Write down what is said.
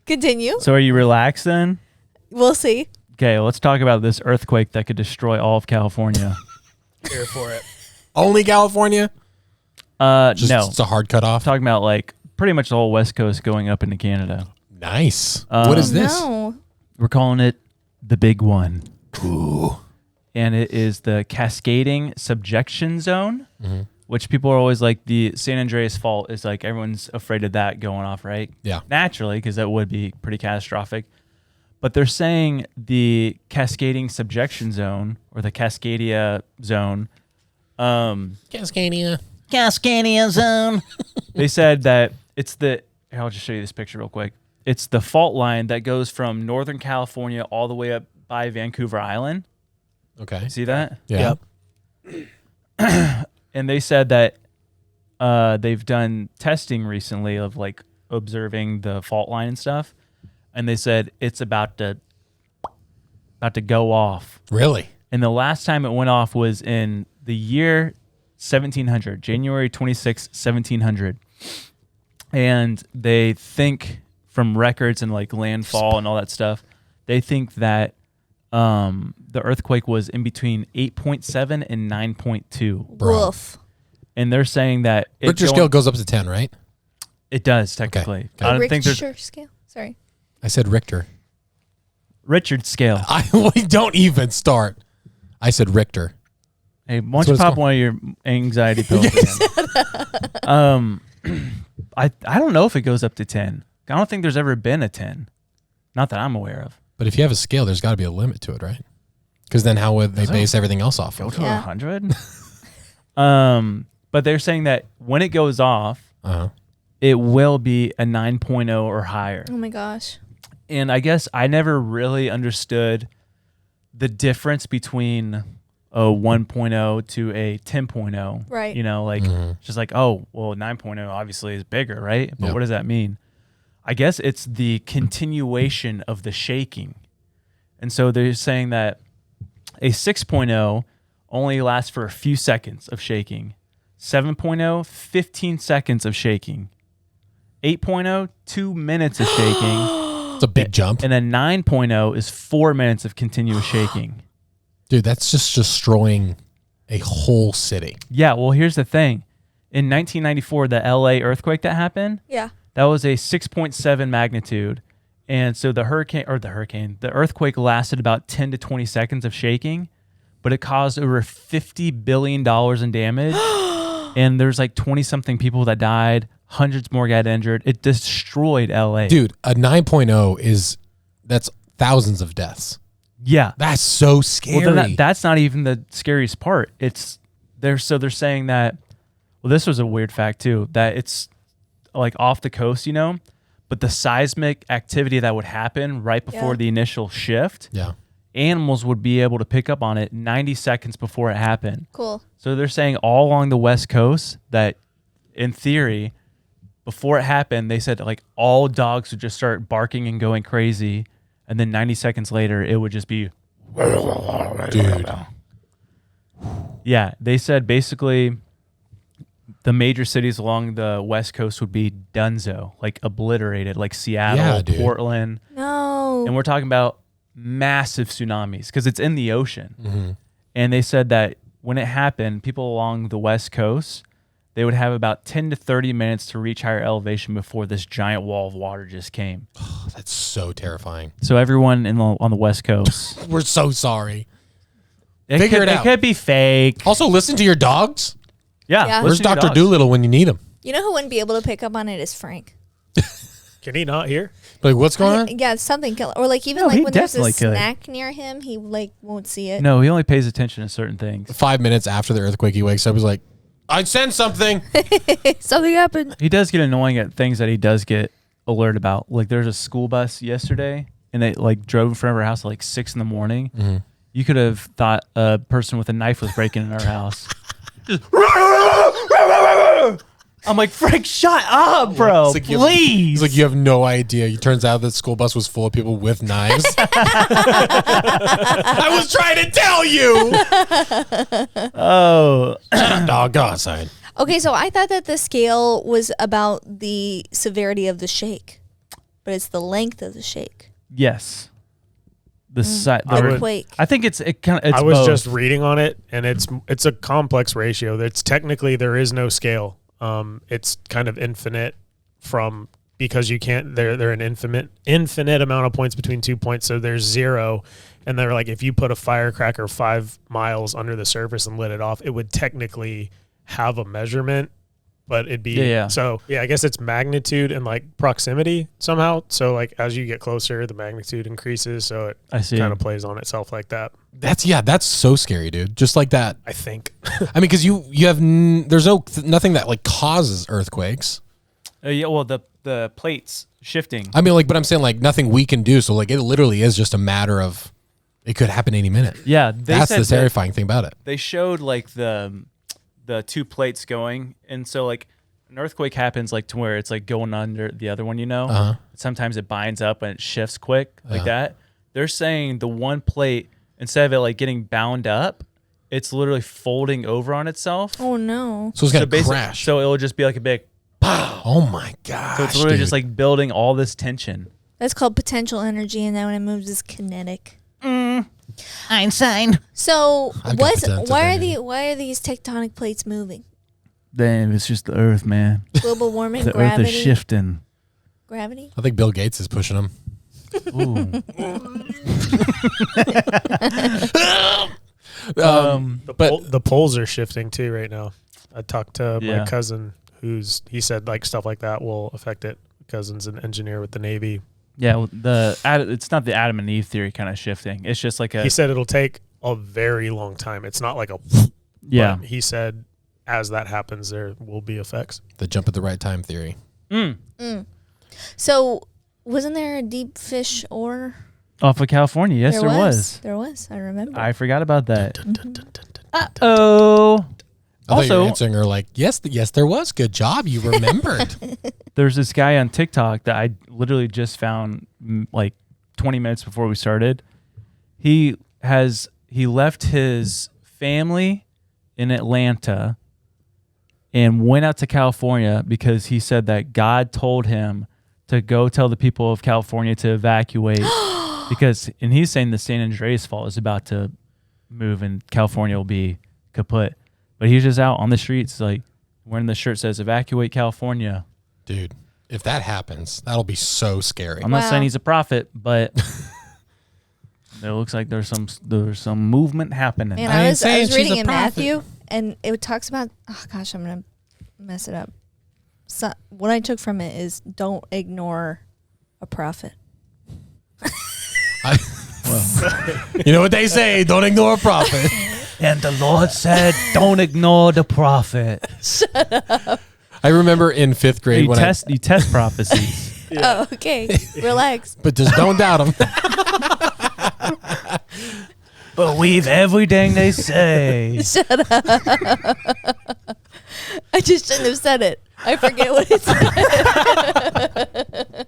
Continue. So are you relaxed then? We'll see. Okay, let's talk about this earthquake that could destroy all of California. Here for it. Only California? No. It's a hard cutoff. Talking about like pretty much the whole West Coast going up into Canada. Nice. What is this? No. We're calling it the big one. Ooh. And it is the cascading subjection zone, which people are always like the San Andreas fault is like everyone's afraid of that going off, right? Yeah. Naturally, because that would be pretty catastrophic. But they're saying the cascading subjection zone or the Cascadia zone. Cascadia zone. They said that it's the, here, I'll just show you this picture real quick. It's the fault line that goes from Northern California all the way up by Vancouver Island. Okay. See that? Yeah. Yep. And they said that they've done testing recently of like observing the fault line and stuff. And they said it's about to go off. Really? And the last time it went off was in the year 1700, January 26, 1700. And they think from records and like landfall and all that stuff, they think that the earthquake was in between 8.7 and 9.2. Woof. And they're saying that Richter scale goes up to 10, right? It does technically. Okay. I don't think there's Richter scale. Sorry. I said Richter. Richard scale. We don't even start. I said Richter. Hey, why don't you pop one of your anxiety pills again? I don't know if it goes up to 10. I don't think there's ever been a 10. Not that I'm aware of. But if you have a scale, there's got to be a limit to it, right? Because then how would they base everything else off Go of? to 100? But they're saying that when it goes off, it will be a 9.0 or higher. Oh my gosh. And I guess I never really understood the difference between a 1.0 to a 10.0. Right. You know, like just like, oh, well, 9.0 obviously is bigger, right? But Yep. what does that mean? I guess it's the continuation of the shaking. And so they're saying that a 6.0 only lasts for a few seconds of shaking. 7.0, 15 seconds of shaking. 8.0, 2 minutes of shaking. It's a big jump. And a 9.0 is 4 minutes of continuous shaking. Dude, that's just destroying a whole city. Yeah, well, here's the thing. In 1994, the LA earthquake that happened, Yeah. that was a 6.7 magnitude. And so the earthquake lasted about 10 to 20 seconds of shaking, but it caused over $50 billion in damage. And there's like 20-something people that died. Hundreds more got injured. It destroyed LA. Dude, a 9.0 that's thousands of deaths. Yeah. That's so scary. Well, then that's not even the scariest part. They're saying that, well, this was a weird fact too, that it's like off the coast, you know, but the seismic activity that would happen right before the initial shift, animals would be able to pick up on it 90 seconds before it happened. Cool. So they're saying all along the West Coast that in theory, before it happened, they said like all dogs would just start barking and going crazy. And then 90 seconds later, it would just be. Dude. Yeah. They said basically the major cities along the West Coast would be dunzo, like obliterated, like Seattle, Portland. No. And we're talking about massive tsunamis because it's in the ocean. And they said that when it happened, people along the West Coast, they would have about 10 to 30 minutes to reach higher elevation before this giant wall of water just came. Oh, that's so terrifying. So everyone on the West Coast. We're so sorry. Figure it out. It could be fake. Also, listen to your dogs. Yeah. Where's Dr. Doolittle when you need him? You know who wouldn't be able to pick up on it is Frank. Can he not hear? Like, what's going on? Yeah, something kill. Or like even No, like he when there's a definitely could. snack near him, he like won't see it. No, he only pays attention to certain things. 5 minutes after the earthquake, he wakes up. He's like, I sensed something. Something happened. He does get annoying at things that he does get alert about. Like there's a school bus yesterday and it like drove in front of our house at like 6 a.m. You could have thought a person with a knife was breaking in our house. Just, I'm like, Frank, shut up, bro. Like please. He's like, you have no idea. It turns out that school bus was full of people with knives. I was trying to tell you. Oh. Dog, go outside. Okay, so I thought that the scale was about the severity of the shake. but it's the length of the shake. Yes. The side. The quake. I think it's kind of. I was both. just reading on it, and it's a complex ratio. That's technically there is no scale. It's kind of infinite because you can't. They're an infinite amount of points between 2 points. So there's 0, and they're like if you put a firecracker 5 miles under the surface and lit it off, it would technically have a measurement. But it'd be So I guess it's magnitude and like proximity somehow. So like as you get closer, the magnitude increases. So it kind of plays on itself like that. That's so scary, dude. Just like that. I think. I mean, because you have there's nothing that like causes earthquakes. Well, the plates shifting. I mean, like, but I'm saying like nothing we can do. So like it literally is just a matter of it could happen any minute. Yeah, that's the terrifying thing about it. They showed like the 2 plates going, and so like an earthquake happens like to where it's like going under the other one, sometimes it binds up and it shifts quick like that. They're saying the one plate, instead of it like getting bound up, it's literally folding over on itself. Oh no. So it's gonna crash. So it'll just be like a big pow. Oh my gosh. So it's literally just like building all this tension. That's called potential energy, and then when it moves is kinetic. Einstein. So why are these tectonic plates moving? Damn, it's just the Earth, man. Global warming, the gravity. Earth is shifting. Gravity? I think Bill Gates is pushing them. Ooh. The poles are shifting too right now. I talked to my cousin he said like stuff like that will affect it. Cousin's an engineer with the Navy. Yeah, it's not the Adam and Eve theory kind of shifting. It's just like he said it'll take a very long time. It's not like a yeah. He said as that happens, there will be effects. The jump at the right time theory. So wasn't there a deep fish ore off of California? Yes, there was. There was. I remember. I forgot about that. Uh-oh. I thought you were answering her like, yes, there was. Good job. You remembered. There's this guy on TikTok that I literally just found like 20 minutes before we started. He left his family in Atlanta and went out to California because he said that God told him to go tell the people of California to evacuate and he's saying the San Andreas fault is about to move and California will be kaput. But he's just out on the streets, like wearing the shirt that says "Evacuate California." Dude, if that happens, that'll be so scary. I'm not saying he's a prophet, but it looks like there's some movement happening. And I was reading in Matthew, and it talks about. Oh gosh, I'm gonna mess it up. So what I took from it is don't ignore a prophet. You know what they say? Don't ignore a prophet. And the Lord said, don't ignore the prophet. Shut up. I remember in 5th grade you test prophecies. Yeah. Oh, okay. Relax. But just don't doubt them. Believe everything they say. Shut up. I just shouldn't have said it. I forget what it said.